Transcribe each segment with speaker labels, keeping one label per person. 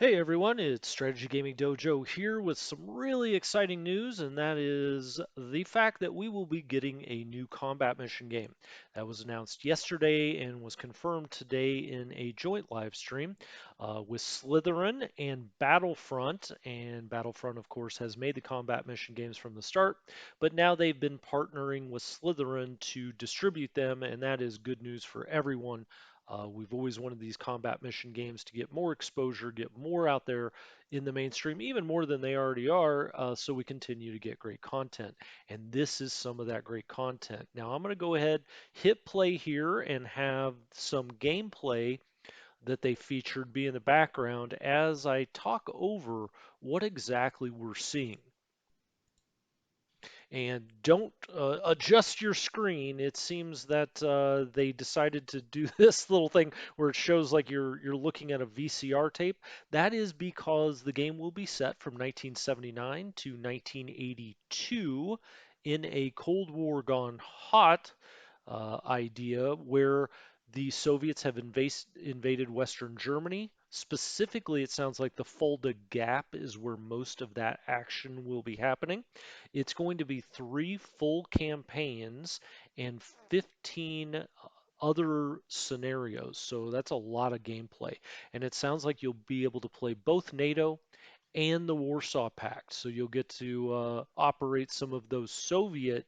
Speaker 1: Hey everyone, it's Strategy Gaming Dojo here with some really exciting news, and that is the fact that we will be getting a new combat mission game. That was announced yesterday and was confirmed today in a joint live stream with Slytherin and Battlefront. And Battlefront, of course, has made the combat mission games from the start, but now they've been partnering with Slytherin to distribute them, and that is good news for everyone. We've always wanted these combat mission games to get more exposure, get more out there in the mainstream, even more than they already are, so we continue to get great content. And this is some of that great content. Now, I'm going to go ahead, hit play here, and have some gameplay that they featured be in the background as I talk over what exactly we're seeing. And don't adjust your screen. It seems that they decided to do this little thing where it shows like you're looking at a VCR tape. That is because the game will be set from 1979 to 1982 in a Cold War gone hot idea where the Soviets have invaded Western Germany. Specifically, it sounds like the Fulda Gap is where most of that action will be happening. It's going to be three full campaigns and 15 other scenarios. So that's a lot of gameplay. And it sounds like you'll be able to play both NATO and the Warsaw Pact. So you'll get to operate some of those Soviet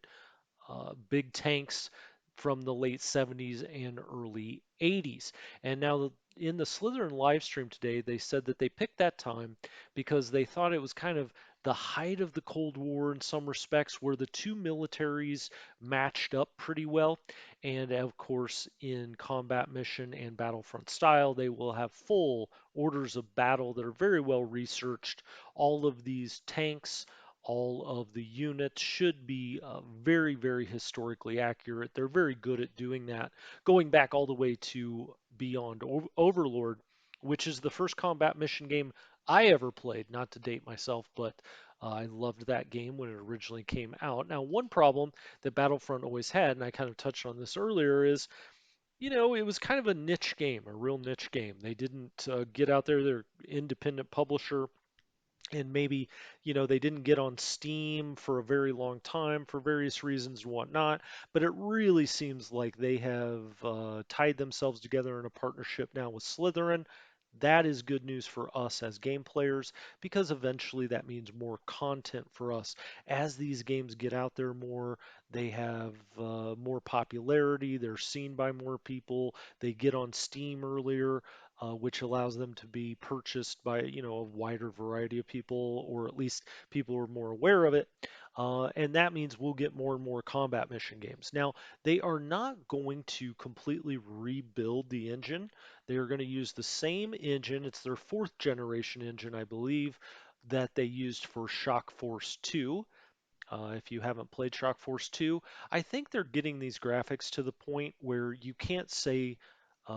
Speaker 1: big tanks from the late 70s and early 80s. And now in the Slytherin live stream today, they said that they picked that time because they thought it was kind of the height of the Cold War in some respects, where the two militaries matched up pretty well. And of course, in combat mission and battlefront style, they will have full orders of battle that are very well researched. All of these tanks, all of the units should be very, very historically accurate. They're very good at doing that, going back all the way to Beyond Overlord, which is the first combat mission game I ever played, not to date myself, but I loved that game when it originally came out. Now, one problem that Battlefront always had, and I kind of touched on this earlier, is it was kind of a niche game, a real niche game. They didn't get out there, they're independent publisher, and maybe they didn't get on Steam for a very long time for various reasons and whatnot, but it really seems like they have tied themselves together in a partnership now with Slytherin. That is good news for us as game players because eventually that means more content for us. As these games get out there more, they have more popularity, they're seen by more people, they get on Steam earlier, which allows them to be purchased by a wider variety of people, or at least people who are more aware of it. And that means we'll get more and more combat mission games. Now, they are not going to completely rebuild the engine. They are going to use the same engine. It's their fourth generation engine, I believe, that they used for Shock Force 2. If you haven't played Shock Force 2, I think they're getting these graphics to the point where you can't say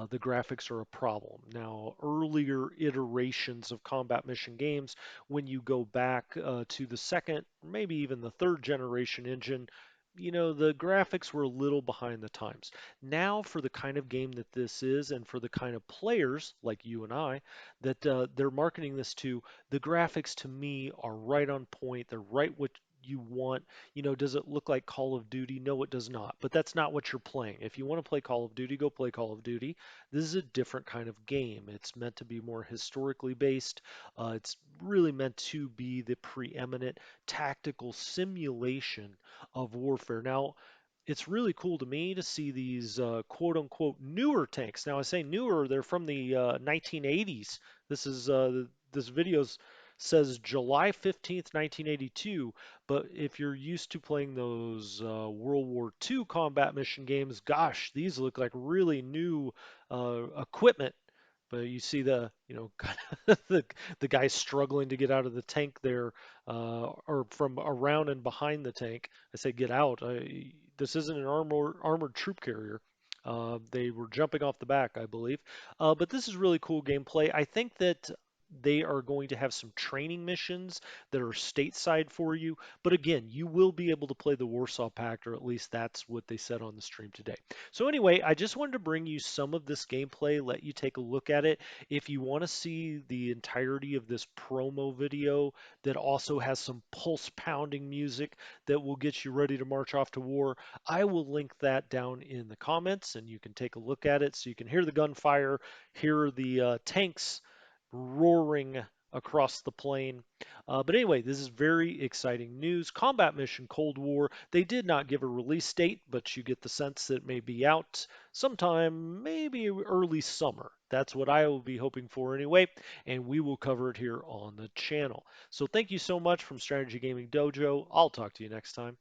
Speaker 1: the graphics are a problem. Now, earlier iterations of combat mission games, when you go back to the second, maybe even the third generation engine, the graphics were a little behind the times. Now, for the kind of game that this is, and for the kind of players like you and I, that they're marketing this to, the graphics to me are right on point. They're right what you want. Does it look like Call of Duty? No, it does not. But that's not what you're playing. If you want to play Call of Duty, go play Call of Duty. This is a different kind of game. It's meant to be more historically based. It's really meant to be the preeminent tactical simulation of warfare. Now, it's really cool to me to see these quote unquote newer tanks. Now, I say newer, they're from the 1980s. This video says July 15th, 1982. But if you're used to playing those World War II combat mission games, gosh, these look like really new equipment. But you see kind of the guy struggling to get out of the tank there, or from around and behind the tank. I say get out. This isn't an armored troop carrier. They were jumping off the back, I believe. But this is really cool gameplay. I think that they are going to have some training missions that are stateside for you. But again, you will be able to play the Warsaw Pact, or at least that's what they said on the stream today. So anyway, I just wanted to bring you some of this gameplay, let you take a look at it. If you want to see the entirety of this promo video that also has some pulse pounding music that will get you ready to march off to war, I will link that down in the comments and you can take a look at it so you can hear the gunfire, hear the tanks roaring across the plain. But anyway, this is very exciting news. Combat Mission Cold War. They did not give a release date, but you get the sense that it may be out sometime, maybe early summer. That's what I will be hoping for anyway, and we will cover it here on the channel. So thank you so much from Strategy Gaming Dojo. I'll talk to you next time.